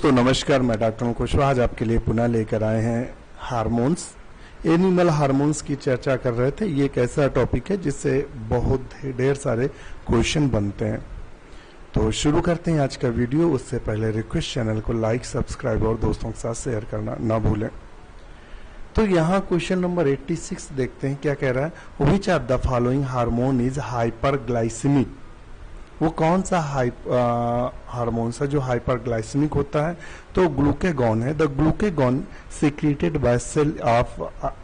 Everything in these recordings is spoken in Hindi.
तो नमस्कार, मैं डॉक्टर कुशवाहा आज आपके लिए पुनः लेकर आए हैं हार्मोन्स, एनिमल हार्मोन्स की चर्चा कर रहे थे। ये एक ऐसा टॉपिक है जिससे बहुत ढेर सारे क्वेश्चन बनते हैं। तो शुरू करते हैं आज का वीडियो। उससे पहले रिक्वेस्ट, चैनल को लाइक, सब्सक्राइब और दोस्तों के साथ शेयर करना ना भूलें। तो यहाँ क्वेश्चन नंबर 86 देखते हैं क्या कह रहा है। विच of the following hormone is hyperglycaemic. वो कौन सा हार्मोन है जो हाइपरग्लाइसेमिक होता है? तो ग्लूकेगॉन है। The glucagon secreted by cell of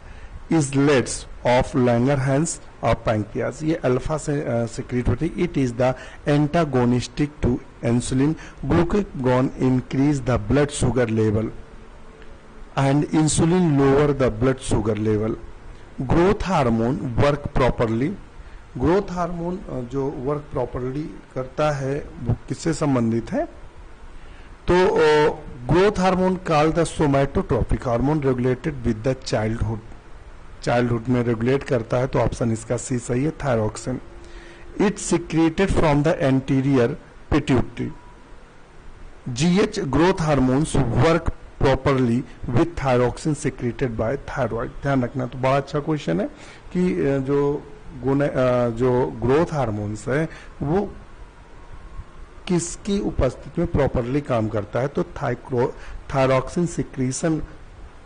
islets of Langerhans of pancreas. ये अल्फा से सिक्रेट होती है। It is the antagonistic to insulin. Glucagon increase the blood sugar level and insulin lower the blood sugar level. Growth hormone work properly. Growth hormone जो वर्क प्रॉपरली करता है वो किससे संबंधित है? तो growth hormone called the somatotropic hormone regulated with the childhood में रेगुलेट करता है। तो ऑप्शन इसका सी सही है, thyroxine. It secreted from the anterior pituitary. GH growth hormones work properly with thyroxine secreted by thyroid. ध्यान रखना, तो बड़ा अच्छा क्वेश्चन है कि जो ग्रोथ हार्मोन्स है वो किसकी उपस्थिति में प्रॉपरली काम करता है? तो thyroxine secretion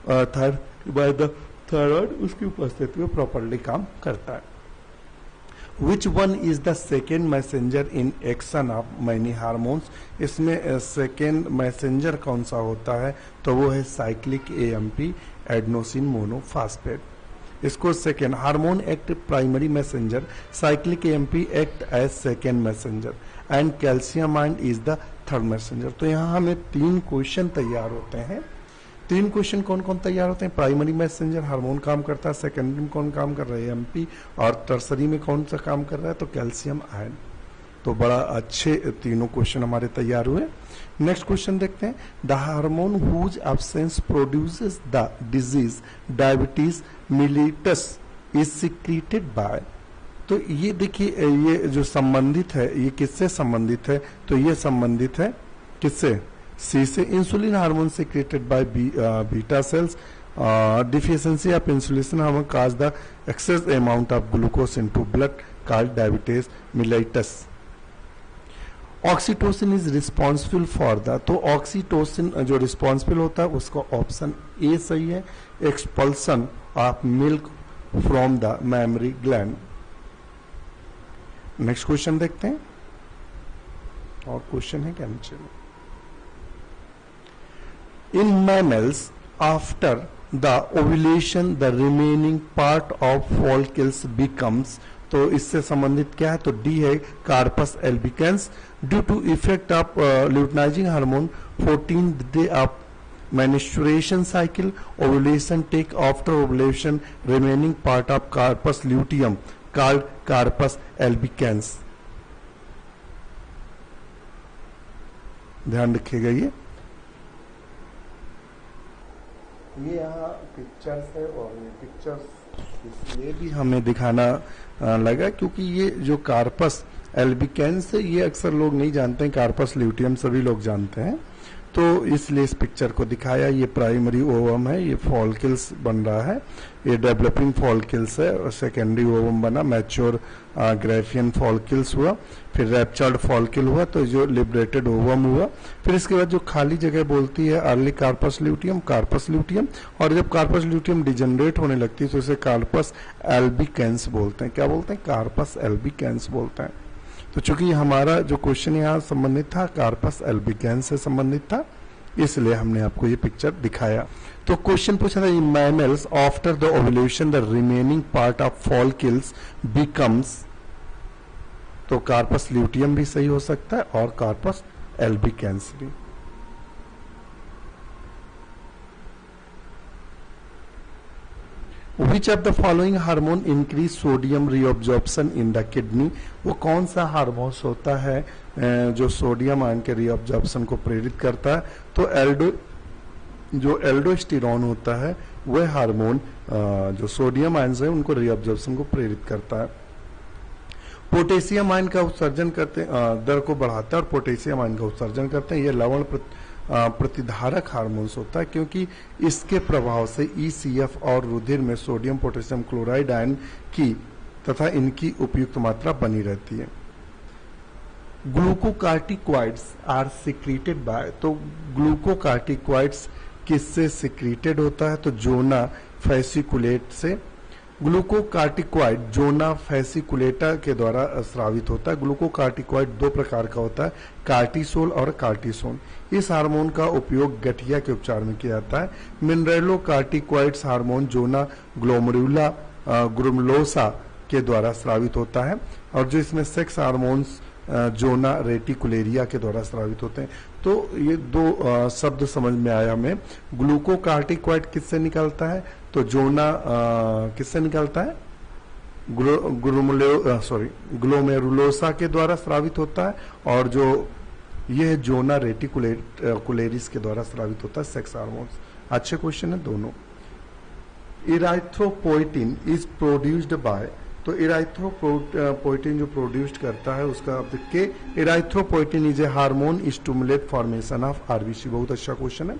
by the thyroid उसकी उपस्थिति में प्रॉपरली काम करता है। Which one is the second messenger in action of many hormones. इसमें सेकेंड मैसेंजर कौन सा होता है? तो वो है साइक्लिक एएमपी एडेनोसिन मोनोफॉस्फेट। इसको second hormone act primary messenger, cyclic AMP act as second messenger and calcium ion is the third messenger. तो यहाँ हमें 3 क्वेश्चन तैयार होते हैं। 3 क्वेश्चन कौन कौन तैयार होते हैं? प्राइमरी मैसेंजर हार्मोन काम करता है, सेकेंडरी में कौन काम कर रहा है एएमपी, और टर्सरी में कौन सा काम कर रहा है? तो कैल्शियम आयन। तो बड़ा अच्छे तीनों क्वेश्चन हमारे तैयार हुए। नेक्स्ट क्वेश्चन देखते हैं। The hormone whose absence produces the disease diabetes mellitus is secreted by. तो ये देखिए, ये जो संबंधित है ये किससे संबंधित है? तो ये संबंधित है किससे? सी से। Insulin hormone secreted by beta cells. Deficiency of insulin hormone cause the excess amount of glucose into blood called diabetes मिलिटस। Oxytocin is responsible for the. तो ऑक्सीटोसिन जो रिस्पॉन्सिबल होता है उसका ऑप्शन ए सही है, expulsion of milk from the mammary gland. Next question देखते हैं। और क्वेश्चन है क्या नीचे में? In mammals after the ovulation the remaining part of follicles becomes. तो इससे संबंधित क्या है? तो डी है, corpus albicans. Due to effect of luteinizing hormone 14th day of menstruation cycle, ovulation take after ovulation remaining part of carpus luteum called carpus albicans। ध्यान रखिएगा। ये यहाँ पिक्चर्स है और ये पिक्चर्स इसलिए भी हमें दिखाना लगा क्योंकि ये जो कार्पस एल्बिकेंस है ये अक्सर लोग नहीं जानते हैं, कार्पस ल्यूटियम सभी लोग जानते हैं, तो इसलिए इस पिक्चर को दिखाया। ये प्राइमरी ओवम है, ये फॉलिकल्स बन रहा है, ये डेवलपिंग फॉलिकल्स है, और सेकेंडरी ओवम बना, मैच्योर ग्राफियन फॉलिकल्स हुआ, फिर रैप्चर्ड फॉलिकल हुआ, तो जो लिबरेटेड ओवम हुआ। फिर इसके बाद जो खाली जगह बोलती है अर्ली कार्पस ल्यूटियम, और जब कार्पस ल्यूटियम डिजेनरेट होने लगती है तो इसे कार्पस एल्बिकेंस बोलते हैं। क्या बोलते हैं? कार्पस एल्बिकेंस बोलते हैं। तो चूंकि हमारा जो क्वेश्चन यहाँ संबंधित था कार्पस एल्बिकेंस से संबंधित था, इसलिए हमने आपको ये पिक्चर दिखाया। तो क्वेश्चन पूछा था, mammals after the ovulation the remaining part of follicles becomes. तो कार्पस ल्यूटियम भी सही हो सकता है और कार्पस एल्बिकेंस भी। विच of the following hormone increase sodium reabsorption in the kidney. वो कौन सा हार्मोन होता है जो सोडियम आयन के रीअब्जॉर्प्शन को प्रेरित करता है? तो जो एल्डोस्टेरॉन होता है वह हार्मोन जो सोडियम आयन है उनको रीअब्जॉर्प्शन को प्रेरित करता है। पोटेशियम आयन का उत्सर्जन करते दर को बढ़ाता है और पोटेशियम आयन का उत्सर्जन करते हैं। ये लवण प्रतिधारक हार्मोन्स होता है, क्योंकि इसके प्रभाव से ECF और रुधिर में सोडियम पोटेशियम क्लोराइड आयन की तथा इनकी उपयुक्त मात्रा बनी रहती है। ग्लूकोकार्टिकॉइड्स आर सिक्रीटेड बाय, तो ग्लूकोकार्टिकॉइड्स किससे सिक्रीटेड होता है? तो जोना फैसिकुलेट से। ग्लूकोकार्टिकॉइड जोना फैसिकुलेटा के द्वारा स्रावित होता है। ग्लूकोकार्टिकॉइड दो प्रकार का होता है, कार्टिसोल और कार्टिसोन। इस हार्मोन का उपयोग गठिया के उपचार में किया जाता है। मिनरेलोकार्टिकॉइड्स हार्मोन जोना ग्लोमेरुलोसा के द्वारा स्रावित होता है, और जो इसमें सेक्स हार्मोन्स जोना रेटिकुलेरिया के द्वारा स्रावित होते हैं। तो ये दो शब्द समझ में आया हमें। ग्लूकोकार्टिकॉइड किससे निकलता है? तो जोना किससे निकलता है? ग्लोमेरुलोसा के द्वारा स्रावित होता है, और जो ये जोना रेटिकुलेरिस के द्वारा स्रावित होता है सेक्स हार्मोन्स। अच्छे क्वेश्चन है दोनों। इराइथ्रोपोइटिन इज प्रोड्यूस्ड बाय, तो इराइथ्रोपोइटिन जो प्रोड्यूस्ड करता है उसका आप देखिए। Erythropoietin is a hormone stimulate formation of RBC. बहुत अच्छा क्वेश्चन है।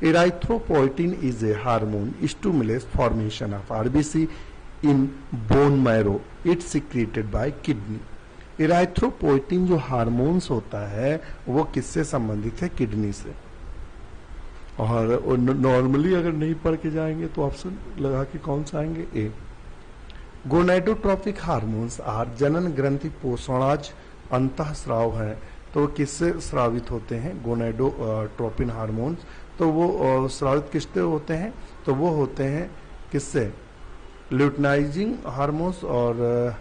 Erythropoietin is a hormone stimulate formation of RBC in bone marrow, it secreted by kidney. Erythropoietin जो हार्मोन्स होता है वो किससे संबंधित है? किडनी से। और नॉर्मली अगर नहीं पढ़ के जाएंगे तो ऑप्शन लगा के कौन सा आएंगे? ए। गोनेडोट्रोपिक हार्मोन्स आर जनन ग्रंथि पोषणाज अंतःस्राव है, तो किससे स्रावित होते हैं? Gonadotropin hormones. तो वो स्रावित किससे होते हैं? तो वो होते हैं किससे? ल्यूटनाइजिंग हार्मोन्स और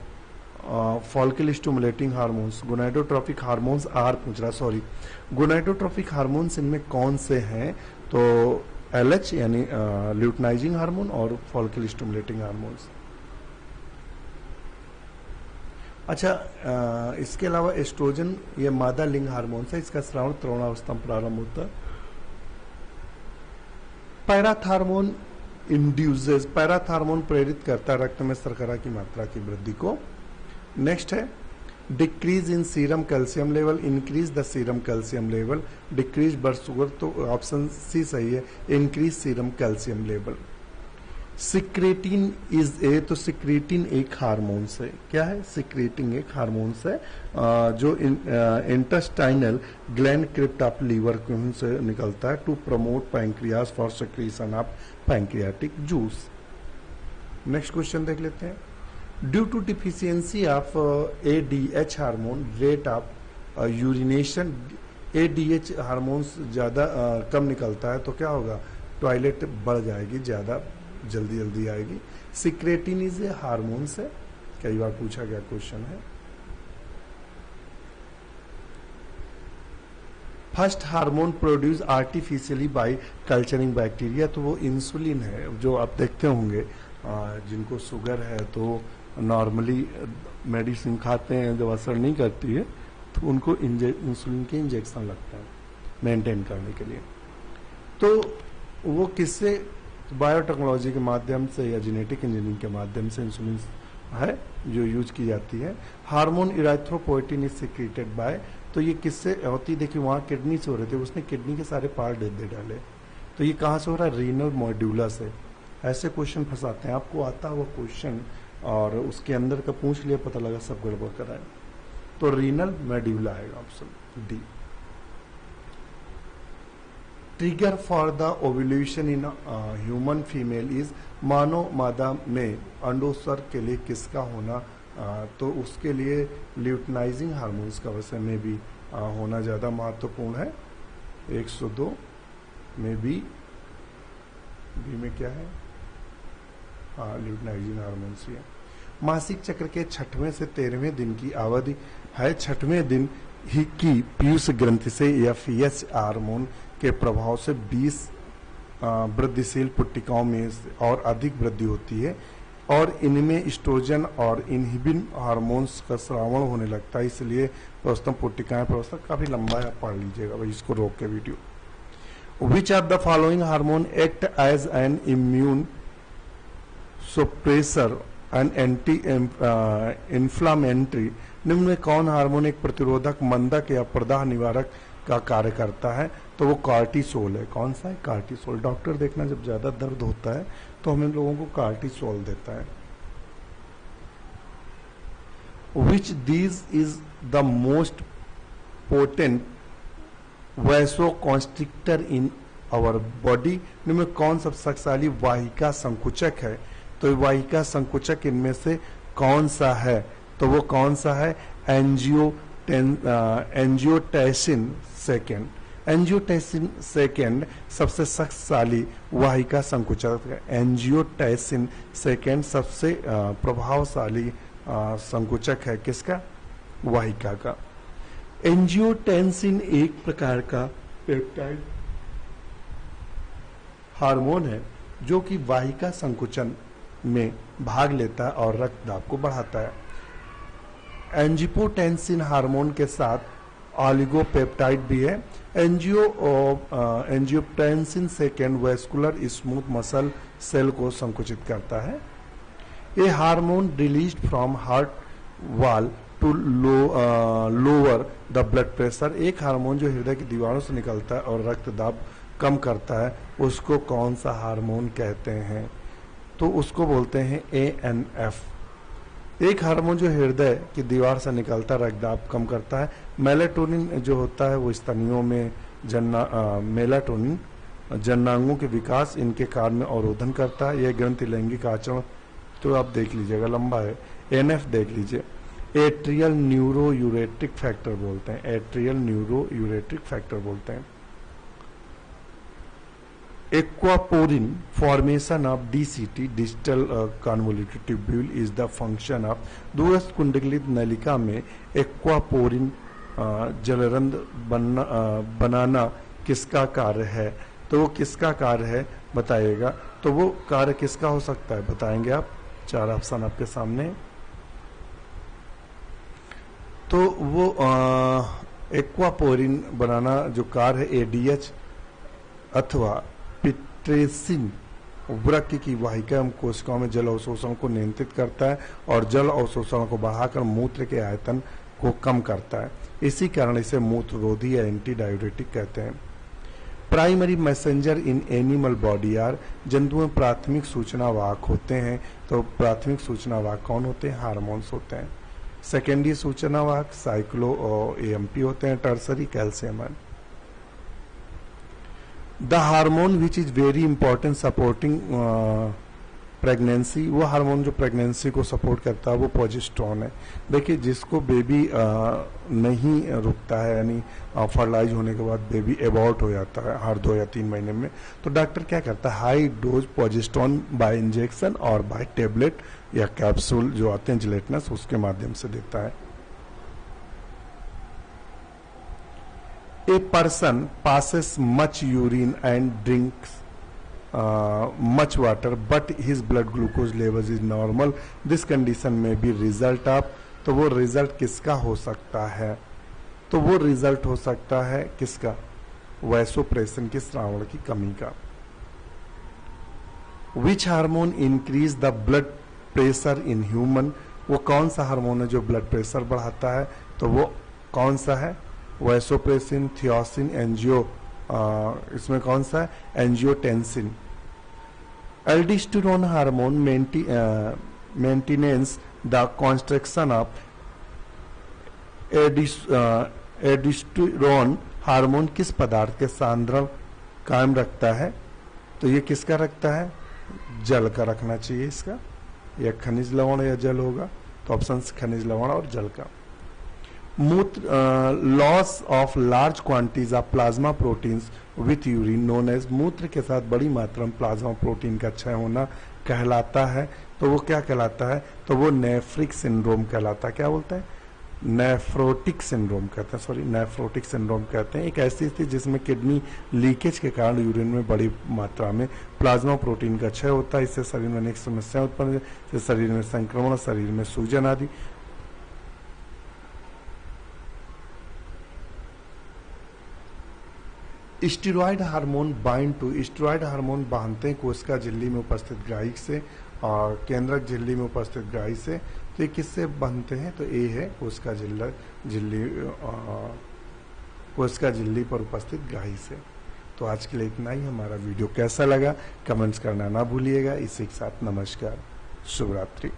follicle stimulating hormones. Gonadotropic hormones are पूछ रहा, सॉरी, गोनेडोट्रोपिक हार्मोन्स इनमें कौन से हैं? तो LH यानी ल्यूटनाइजिंग हार्मोन और फॉलिकल स्टिमुलेटिंग हार्मोन्स। अच्छा, इसके अलावा एस्ट्रोजन ये मादा लिंग हार्मोन्स है, इसका स्राव तरुणावस्था में प्रारंभ होता है। पैराथार्मोन इंड्यूसेस, पैराथार्मोन प्रेरित करता है रक्त में शर्करा की मात्रा की वृद्धि को। नेक्स्ट है decrease in serum calcium level, increase the serum calcium level, decrease blood sugar, तो ऑप्शन सी सही है, increase serum calcium level. Secretin is a, तो सिक्रेटिन एक हार्मोन से, क्या है? सिक्रेटिन एक हार्मोन से जो intestinal gland crypt of liver से निकलता है to promote pancreas for secretion of pancreatic juice. Next question देख लेते हैं। Due to deficiency of ADH hormone rate of urination, ADH hormones ज्यादा कम निकलता है तो क्या होगा? टॉयलेट बढ़ जाएगी, ज्यादा जल्दी जल्दी आएगी। सिक्रेटिन इज ए हार्मोन से, कई बार पूछा गया क्वेश्चन है। First hormone produce artificially by culturing bacteria, तो वो इंसुलिन है। जो आप देखते होंगे जिनको शुगर है तो नॉर्मली मेडिसिन खाते हैं, जब असर नहीं करती है तो उनको इंसुलिन के इंजेक्शन लगता है मेंटेन करने के लिए। तो वो किससे? बायोटेक्नोलॉजी के माध्यम से या जेनेटिक इंजीनियरिंग के माध्यम से इंसुलिन है जो यूज की जाती है। हार्मोन इराइथ्रोपोइटिन इज सिक्रेटेड बाय, तो ये किससे होती? देखिए वहाँ किडनी से हो रहे थे, उसने किडनी के सारे पार्ट दे डाले, तो ये कहाँ से हो रहा है? रीनल मॉड्यूला से। ऐसे क्वेश्चन फंसाते हैं, आपको आता हुआ क्वेश्चन और उसके अंदर का पूछ लिया, पता लगा सब गड़बड़ कराए, तो रीनल मेड्यूला आएगा option D. Trigger for the ovulation in human female is, मानव मादा में अंडोत्सर्ग के लिए किसका होना? तो उसके लिए ल्यूटनाइजिंग हार्मोन्स का वैसे में भी होना ज़्यादा महत्वपूर्ण है। 102 में बी में क्या है? हाँ, ल्यूटनाइजिंग हार्मोन्स ही है। मासिक चक्र के 6वें से 13वें दिन की अवधि है। 6वें दिन ही की पीयूष ग्रंथि से FEH हार्मोन के प्रभाव से 20 वृद्धिशील पुट्टिकाओं में और अधिक वृद्धि होती है, और इनमें एस्ट्रोजन और इनहिबिन हार्मोन्स का श्रावण होने लगता है, इसलिए प्रोस्तम पुट्टिकाएं प्रोस्तम काफी लंबा है, पढ़ लीजिएगा भाई इसको रोक के video. Which of the following hormone act as an immune suppressor and anti inflammatory, निम्न में कौन हार्मोन एक प्रतिरोधक, मंदक या प्रदाह निवारक का कार्य करता है, तो वो कार्टिसोल है। कौन सा है? कार्टिसोल। डॉक्टर देखना जब ज़्यादा दर्द होता है तो हम इन लोगों को कार्टिसोल देता है। Which these is the most potent vasoconstrictor in our body. इनमें कौन सबसे शक्तिशाली वाहिका संकुचक है? तो वाहिका संकुचक इनमें से कौन सा है? तो वो कौन सा है? Angiotensin second. एंजियोटेंसिन सेकेंड सबसे शक्तिशाली वाहिका संकुचक है। एंजियोटेंसिन सेकेंड सबसे प्रभावशाली संकुचक है किसका? वाहिका का। एंजियोटेंसिन एक प्रकार का पेप्टाइड हार्मोन है जो कि वाहिका संकुचन में भाग लेता है और रक्तदाब को बढ़ाता है। एंजियोटेंसिन हार्मोन के साथ ऑलिगोपेप्टाइड भी है। Angiotensin second vascular smooth muscle cell को संकुचित करता है। A hormone released from heart wall to lower the blood pressure. एक हार्मोन जो हृदय की दीवारों से निकलता है और रक्तदाब कम करता है, उसको कौन सा हार्मोन कहते हैं? तो उसको बोलते हैं ANF। एक हार्मोन जो हृदय की दीवार से निकलता है, रक्तदाब कम करता है। मेलाटोनिन जो होता है वो स्तनियों में मेलाटोनिन जननांगों के विकास, इनके कार्य में अवरोधन करता है। यह ग्रंथि लैंगिक आचरण तो आप देख लीजिएगा, लंबा है। NF देख लीजिए, एट्रियल न्यूरो यूरेट्रिक फैक्टर बोलते हैं। एट्रियल न्यूरो यूरेट्रिक फैक्टर बोलते हैं। Aquaporin formation of DCT digital convoluted tubule is the function of. दूरस्थ कुंडलित नलिका में एक्वापोरिन जलरंध्र बनाना किसका कार्य है? तो वो किसका कार्य है बताइएगा। तो वो कार्य किसका हो सकता है बताएंगे आप। 4 ऑप्शन आपके सामने। तो वो एक्वापोरिन बनाना जो कार्य है ADH अथवा पिट्रेसिन वृक्क की वाहिका एवं कोशिकाओं में जल अवशोषण को नियंत्रित करता है और जल अवशोषण को बढ़ाकर मूत्र के आयतन को कम करता है। इसी कारण इसे मूत्ररोधी या एंटी डायूरेटिक कहते हैं। Primary messenger in animal body are. जंतु में प्राथमिक सूचना वाहक होते हैं। तो प्राथमिक सूचना वाहक कौन होते हैं? हार्मोन्स होते हैं। सेकेंडरी सूचना वाहक साइक्लो और AMP होते हैं। Tertiary calcium. The hormone which is very important supporting pregnancy. वो हार्मोन जो प्रेगनेंसी को सपोर्ट करता है वो प्रोजेस्टेरोन है। देखिए जिसको बेबी नहीं रुकता है, यानी फर्टिलाइज होने के बाद बेबी एबॉर्ट हो जाता है हर 2 या 3 महीने में, तो डॉक्टर क्या करता है? High dose progesterone bye injection और बाय टेबलेट या कैप्सूल जो आते हैं जिलेटिनस, उसके माध्यम से देता है। A person passes much urine and drinks much water but his blood glucose levels is normal. This condition may be result of। तो वो रिजल्ट किसका हो सकता है? तो वो रिजल्ट हो सकता है किसका? वैसोप्रेसिन की श्रावण की कमी का। Which hormone increase the blood pressure in human. वो कौन सा हार्मोन है जो ब्लड प्रेशर बढ़ाता है? तो वो कौन सा है? वैसोप्रेसिन, थियोसिन, इसमें कौन सा है? Angiotensin. Aldosterone hormone maintenance the construction of. Aldosterone hormone किस पदार्थ के सांद्रण कायम रखता है? तो ये किसका रखता है? जल का रखना चाहिए इसका, या खनिज लवण या जल होगा। तो ऑप्शन खनिज लवण और जल का। Loss of large quantities of plasma proteins with urine known as. मूत्र के साथ बड़ी मात्रा में प्लाज्मा प्रोटीन का क्षय होना कहलाता है। तो वो क्या कहलाता है? तो वो नेफ्रिक सिंड्रोम कहलाता है। क्या बोलते हैं? नेफ्रोटिक सिंड्रोम कहते हैं, सॉरी नेफ्रोटिक सिंड्रोम कहते हैं। एक ऐसी स्थिति जिसमें किडनी लीकेज के कारण यूरिन में बड़ी मात्रा में प्लाज्मा प्रोटीन का क्षय होता है। इससे शरीर में अनेक समस्याएं उत्पन्न होती हैं, जैसे शरीर में संक्रमण, शरीर में सूजन आदि। Steroid hormone bind to. Steroid hormone बांधते हैं कोशिका झिल्ली में उपस्थित ग्राहिक से और केंद्रक झिल्ली में उपस्थित ग्राहिक से। तो ये किससे बनते हैं? तो ए है कोशिका झिल्ली कोस्का झिल्ली पर उपस्थित गाही से। तो आज के लिए इतना ही। हमारा वीडियो कैसा लगा कमेंट्स करना ना भूलिएगा। इसी के साथ नमस्कार, शुभ रात्रि।